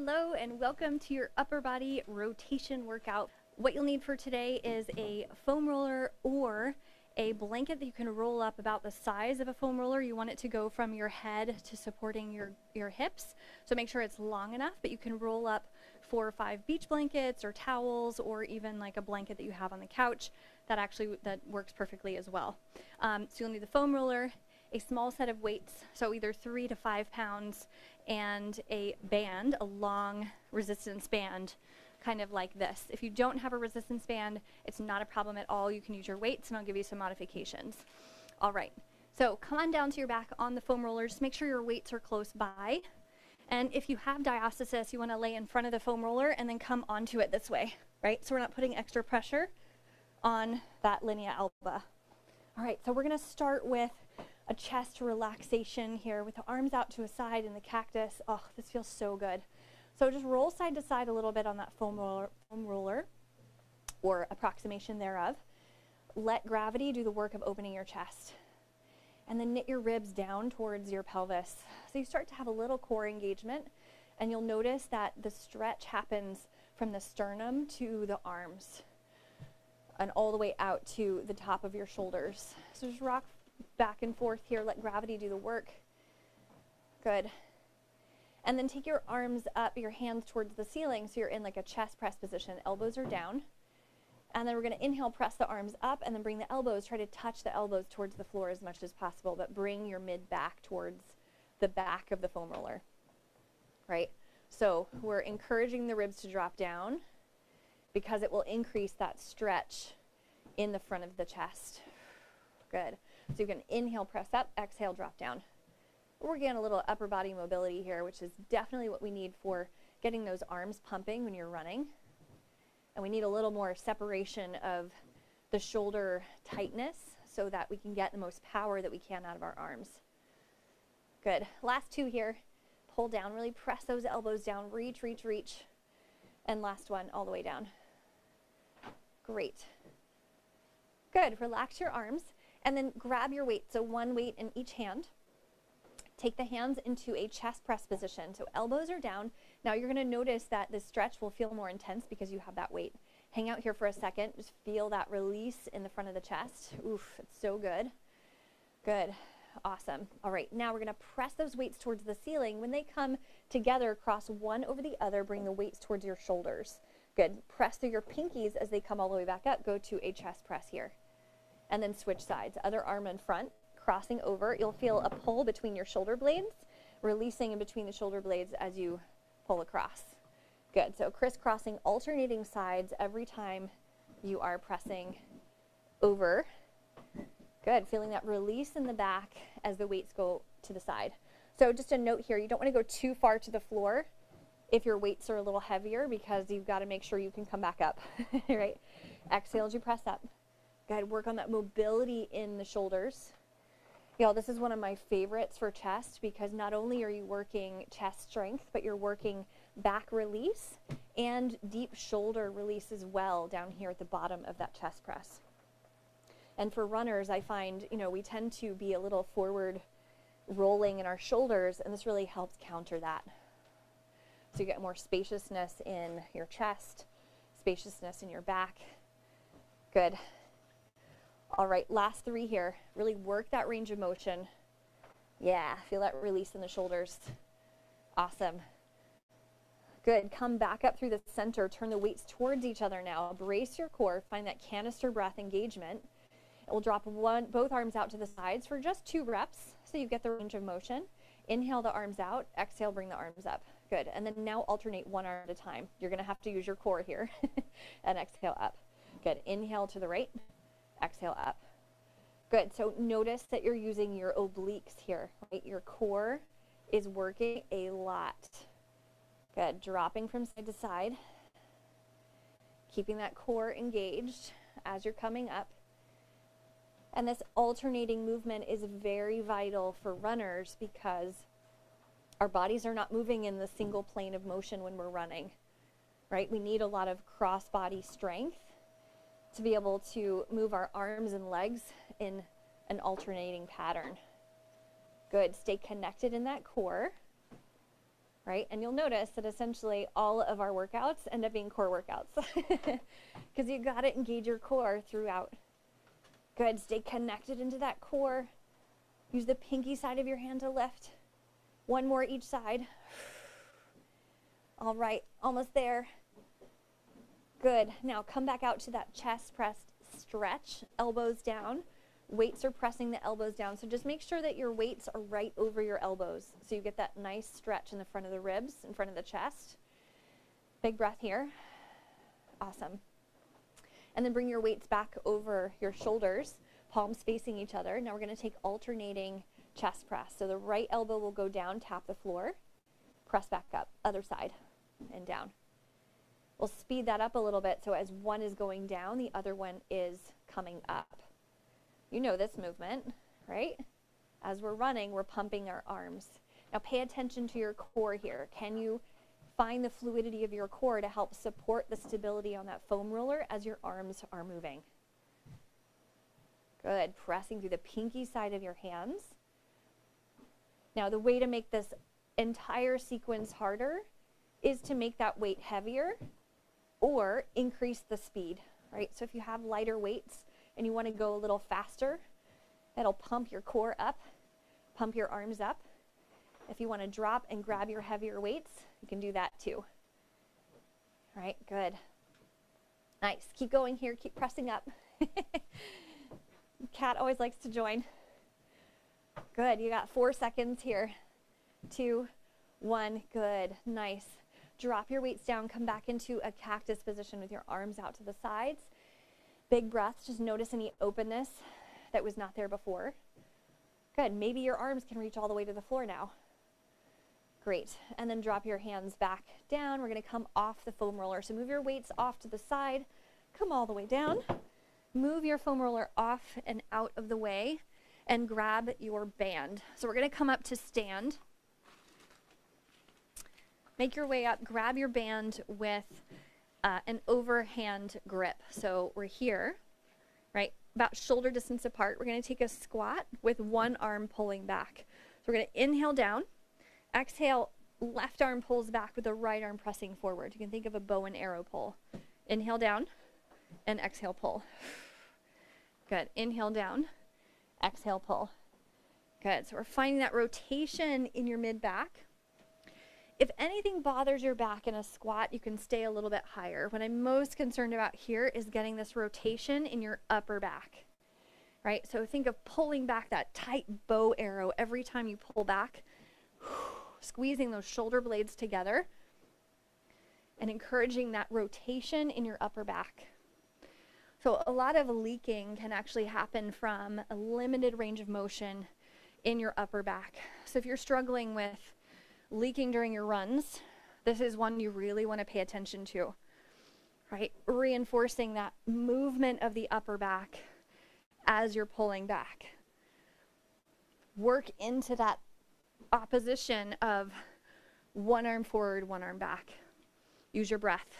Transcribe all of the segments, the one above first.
Hello and welcome to your upper body rotation workout. What you'll need for today is a foam roller or a blanket that you can roll up about the size of a foam roller. You want it to go from your head to supporting your hips. So make sure it's long enough, but you can roll up 4 or 5 beach blankets or towels or even like a blanket that you have on the couch that works perfectly as well. So you'll need the foam roller, a small set of weights, so either 3 to 5 pounds, and a band, a long resistance band, kind of like this. If you don't have a resistance band, it's not a problem at all. You can use your weights and I'll give you some modifications. All right, so come on down to your back on the foam roller. Just make sure your weights are close by. And if you have diastasis, you want to lay in front of the foam roller and then come onto it this way, right? So we're not putting extra pressure on that linea alba. All right, so we're going to start with a chest relaxation here with the arms out to a side in the cactus. Oh, this feels so good. So just roll side to side a little bit on that foam roller or approximation thereof. Let gravity do the work of opening your chest. And then knit your ribs down towards your pelvis. So you start to have a little core engagement, and you'll notice that the stretch happens from the sternum to the arms and all the way out to the top of your shoulders. So just rock back and forth here, let gravity do the work. Good. And then take your arms up, your hands towards the ceiling, so you're in like a chest press position. Elbows are down. And then we're going to inhale, press the arms up, and then bring the elbows, try to touch the elbows towards the floor as much as possible, but bring your mid back towards the back of the foam roller, right? So we're encouraging the ribs to drop down because it will increase that stretch in the front of the chest. Good. So you can inhale, press up, exhale, drop down. We're getting a little upper body mobility here, which is definitely what we need for getting those arms pumping when you're running. And we need a little more separation of the shoulder tightness so that we can get the most power that we can out of our arms. Good. Last 2 here. Pull down, really press those elbows down, reach, reach, reach. And last one, all the way down. Great. Good. Relax your arms. And then grab your weight, so 1 weight in each hand. Take the hands into a chest press position. So elbows are down. Now you're going to notice that the stretch will feel more intense because you have that weight. Hang out here for a second. Just feel that release in the front of the chest. Oof, it's so good. Good. Awesome. All right, now we're going to press those weights towards the ceiling. When they come together, cross one over the other, bring the weights towards your shoulders. Good. Press through your pinkies as they come all the way back up. Go to a chest press here. And then switch sides. Other arm in front, crossing over. You'll feel a pull between your shoulder blades, releasing in between the shoulder blades as you pull across. Good. So crisscrossing, alternating sides every time you are pressing over. Good. Feeling that release in the back as the weights go to the side. So just a note here, you don't want to go too far to the floor if your weights are a little heavier because you've got to make sure you can come back up. Right? Exhale as you press up. Good. Work on that mobility in the shoulders. Y'all, this is one of my favorites for chest because not only are you working chest strength, but you're working back release and deep shoulder release as well down here at the bottom of that chest press. And for runners, I find, we tend to be a little forward rolling in our shoulders, and this really helps counter that. So you get more spaciousness in your chest, spaciousness in your back. Good. All right, last 3 here. Really work that range of motion. Yeah, feel that release in the shoulders. Awesome. Good. Come back up through the center. Turn the weights towards each other now. Brace your core. Find that canister breath engagement. And we'll drop both arms out to the sides for just 2 reps so you get the range of motion. Inhale the arms out. Exhale, bring the arms up. Good. And then now alternate 1 arm at a time. You're going to have to use your core here. And exhale up. Good. Inhale to the right. Exhale up. Good. So notice that you're using your obliques here, right? Your core is working a lot. Good. Dropping from side to side. Keeping that core engaged as you're coming up. And this alternating movement is very vital for runners because our bodies are not moving in the single plane of motion when we're running, right? We need a lot of cross-body strength to be able to move our arms and legs in an alternating pattern. Good. Stay connected in that core. right? And you'll notice that essentially all of our workouts end up being core workouts because you got to engage your core throughout. Good. Stay connected into that core. Use the pinky side of your hand to lift. One more each side. All right, almost there. Good. Now come back out to that chest press stretch, elbows down. Weights are pressing the elbows down, so just make sure that your weights are right over your elbows so you get that nice stretch in the front of the ribs, in front of the chest. Big breath here. Awesome. And then bring your weights back over your shoulders, palms facing each other. Now we're going to take alternating chest press. So the right elbow will go down, tap the floor, press back up, other side, and down. We'll speed that up a little bit so as one is going down, the other one is coming up. You know this movement, right? As we're running, we're pumping our arms. Now pay attention to your core here. Can you find the fluidity of your core to help support the stability on that foam roller as your arms are moving? Good. Pressing through the pinky side of your hands. Now the way to make this entire sequence harder is to make that weight heavier or increase the speed, right? So if you have lighter weights and you want to go a little faster, that'll pump your core up, pump your arms up. If you want to drop and grab your heavier weights, you can do that too. All right, good. Nice. Keep going here. Keep pressing up. Cat always likes to join. Good. You got 4 seconds here. 2, 1. Good. Nice. Drop your weights down. Come back into a cactus position with your arms out to the sides. Big breaths. Just notice any openness that was not there before. Good. Maybe your arms can reach all the way to the floor now. Great. And then drop your hands back down. We're going to come off the foam roller. So move your weights off to the side. Come all the way down. Move your foam roller off and out of the way and grab your band. So we're going to come up to stand. Make your way up. Grab your band with an overhand grip. So we're here, right, about shoulder distance apart. We're going to take a squat with one arm pulling back. So we're going to inhale down. Exhale, left arm pulls back with the right arm pressing forward. You can think of a bow and arrow pull. Inhale down and exhale pull. Good. Inhale down, exhale pull. Good. So we're finding that rotation in your mid-back. If anything bothers your back in a squat, you can stay a little bit higher. What I'm most concerned about here is getting this rotation in your upper back, right? So think of pulling back that tight bow arrow every time you pull back, squeezing those shoulder blades together and encouraging that rotation in your upper back. So a lot of leaking can actually happen from a limited range of motion in your upper back. So if you're struggling with leaking during your runs, this is one you really want to pay attention to, right? Reinforcing that movement of the upper back as you're pulling back. Work into that opposition of one arm forward, one arm back. Use your breath.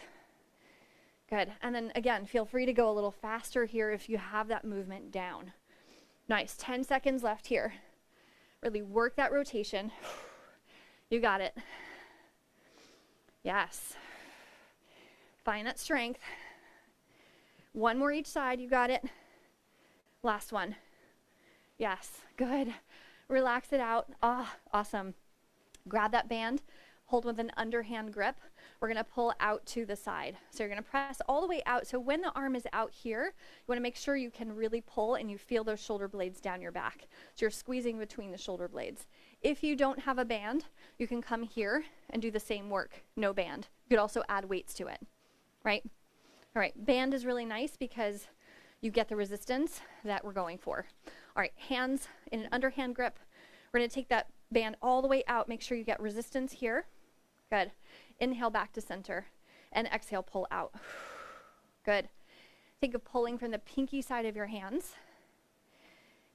Good. And then again, feel free to go a little faster here if you have that movement down. Nice. 10 seconds left here. Really work that rotation. You got it. Yes. Find that strength. One more each side. You got it. Last one. Yes. Good. Relax it out. Ah, awesome. Grab that band. Hold with an underhand grip. We're going to pull out to the side. So you're going to press all the way out. So when the arm is out here, you want to make sure you can really pull and you feel those shoulder blades down your back. So you're squeezing between the shoulder blades. If you don't have a band, you can come here and do the same work, no band. You could also add weights to it, right? All right, band is really nice because you get the resistance that we're going for. All right, hands in an underhand grip. We're going to take that band all the way out. Make sure you get resistance here. Good. Inhale back to center and exhale, pull out. Good. Think of pulling from the pinky side of your hands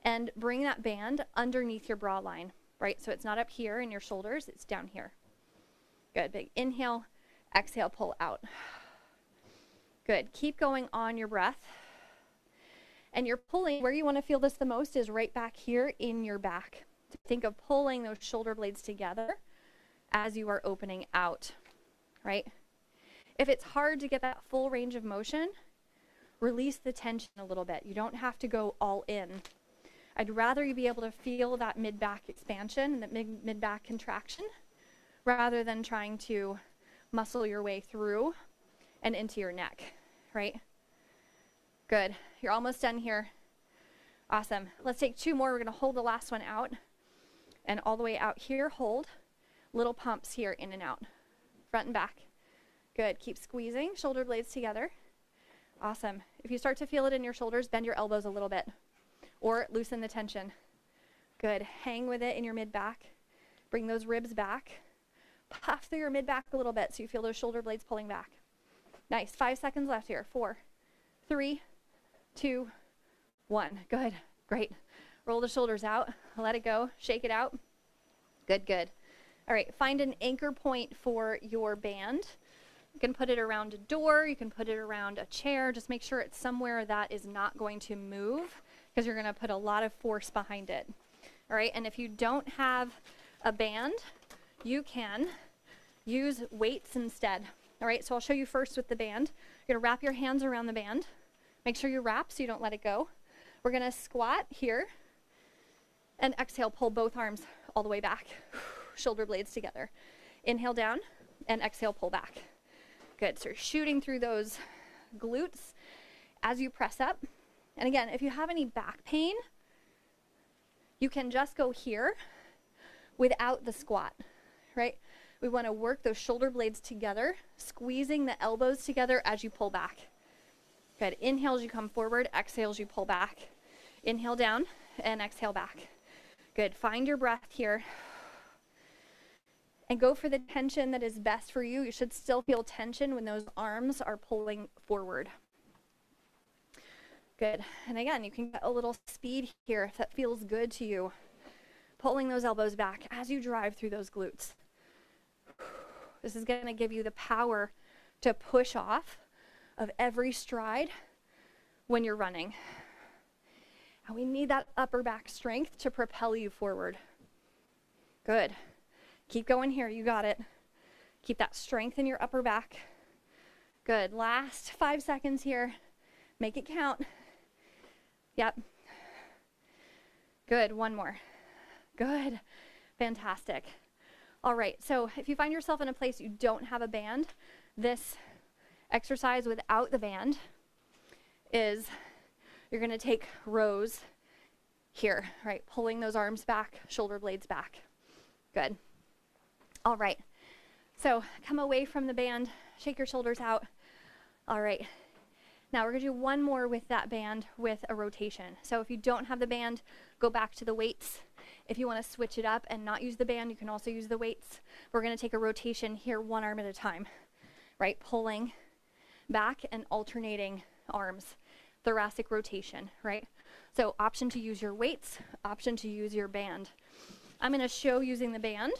and bring that band underneath your bra line, right? So it's not up here in your shoulders, it's down here. Good. Big inhale, exhale, pull out. Good. Keep going on your breath. And you're pulling, where you want to feel this the most is right back here in your back. Think of pulling those shoulder blades together as you are opening out, right? If it's hard to get that full range of motion, release the tension a little bit. You don't have to go all in. I'd rather you be able to feel that mid-back expansion and that mid-back contraction rather than trying to muscle your way through and into your neck, right? Good. You're almost done here. Awesome. Let's take 2 more. We're going to hold the last one out and all the way out here. Hold. Little pumps here, in and out, front and back. Good. Keep squeezing, shoulder blades together. Awesome. If you start to feel it in your shoulders, bend your elbows a little bit or loosen the tension. Good. Hang with it in your mid-back. Bring those ribs back. Puff through your mid-back a little bit so you feel those shoulder blades pulling back. Nice. 5 seconds left here. 4, 3, 2, 1. Good. Great. Roll the shoulders out. Let it go. Shake it out. Good, good. All right. Find an anchor point for your band. You can put it around a door. You can put it around a chair. Just make sure it's somewhere that is not going to move because you're going to put a lot of force behind it. All right. And if you don't have a band, you can use weights instead. All right. So I'll show you first with the band. You're going to wrap your hands around the band. Make sure you wrap so you don't let it go. We're going to squat here and exhale, pull both arms all the way back. Shoulder blades together. Inhale down and exhale, pull back. Good. So you're shooting through those glutes as you press up. And again, if you have any back pain, you can just go here without the squat, right? We want to work those shoulder blades together, squeezing the elbows together as you pull back. Good. Inhale as you come forward, exhale as you pull back. Inhale down and exhale back. Good. Find your breath here. And go for the tension that is best for you. You should still feel tension when those arms are pulling forward. Good. And again, you can get a little speed here if that feels good to you. Pulling those elbows back as you drive through those glutes. This is going to give you the power to push off of every stride when you're running. And we need that upper back strength to propel you forward. Good. Keep going here. You got it. Keep that strength in your upper back. Good. Last 5 seconds here. Make it count. Yep. Good. One more. Good. Fantastic. All right. So if you find yourself in a place you don't have a band, this exercise without the band is you're going to take rows here, right? Pulling those arms back, shoulder blades back. Good. All right. So come away from the band, shake your shoulders out. All right. Now we're going to do one more with that band with a rotation. So if you don't have the band, go back to the weights. If you want to switch it up and not use the band, you can also use the weights. We're going to take a rotation here, one arm at a time, right? Pulling back and alternating arms. Thoracic rotation, right? So option to use your weights, option to use your band. I'm going to show using the band.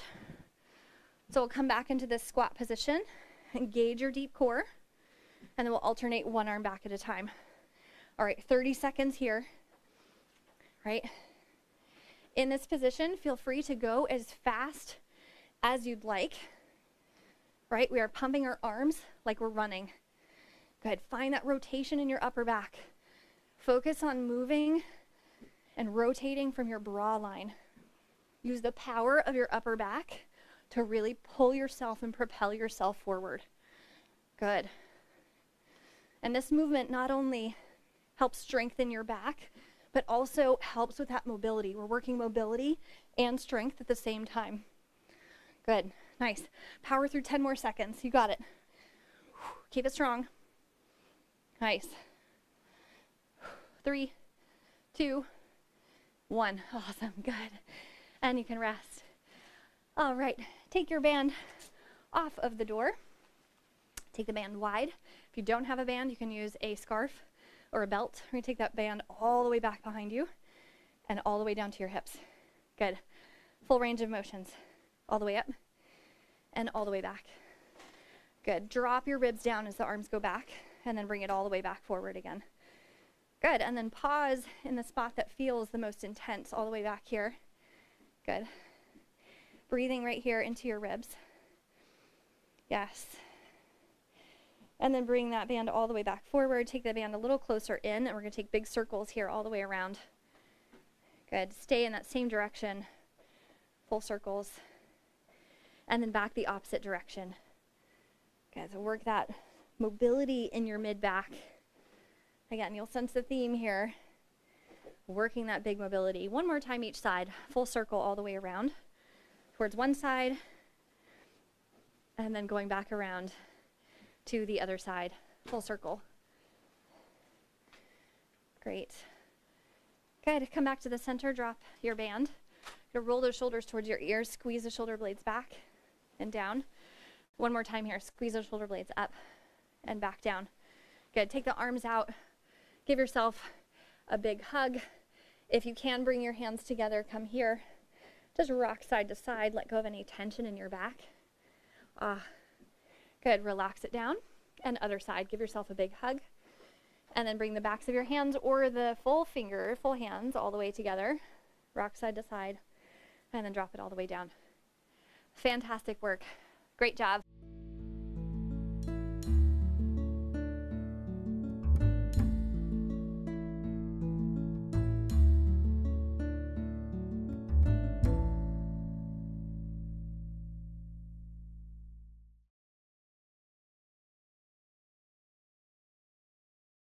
So we'll come back into this squat position, engage your deep core, and then we'll alternate one arm back at a time. All right, 30 seconds here, right? In this position, feel free to go as fast as you'd like, right? We are pumping our arms like we're running. Good. Find that rotation in your upper back. Focus on moving and rotating from your bra line. Use the power of your upper back to really pull yourself and propel yourself forward. Good. And this movement not only helps strengthen your back, but also helps with that mobility. We're working mobility and strength at the same time. Good. Nice. Power through 10 more seconds. You got it. Keep it strong. Nice. 3, 2, 1. Awesome. Good. And you can rest. All right. Take your band off of the door. Take the band wide. If you don't have a band, you can use a scarf or a belt. We're going to take that band all the way back behind you and all the way down to your hips. Good. Full range of motions. All the way up and all the way back. Good. Drop your ribs down as the arms go back and then bring it all the way back forward again. Good. And then pause in the spot that feels the most intense all the way back here. Good. Breathing right here into your ribs. Yes. And then bring that band all the way back forward. Take the band a little closer in, and we're going to take big circles here all the way around. Good. Stay in that same direction. Full circles. And then back the opposite direction. Okay, so work that mobility in your mid-back. Again, you'll sense the theme here. Working that big mobility. One more time each side. Full circle all the way around. Towards one side. And then going back around to the other side. Full circle. Great. Good. Come back to the center. Drop your band. You're gonna roll those shoulders towards your ears. Squeeze the shoulder blades back and down. One more time here. Squeeze those shoulder blades up and back down. Good. Take the arms out. Give yourself a big hug. If you can, bring your hands together. Come here. Just rock side to side. Let go of any tension in your back. Good. Relax it down. And other side. Give yourself a big hug. And then bring the backs of your hands or the full hands all the way together. Rock side to side. And then drop it all the way down. Fantastic work. Great job.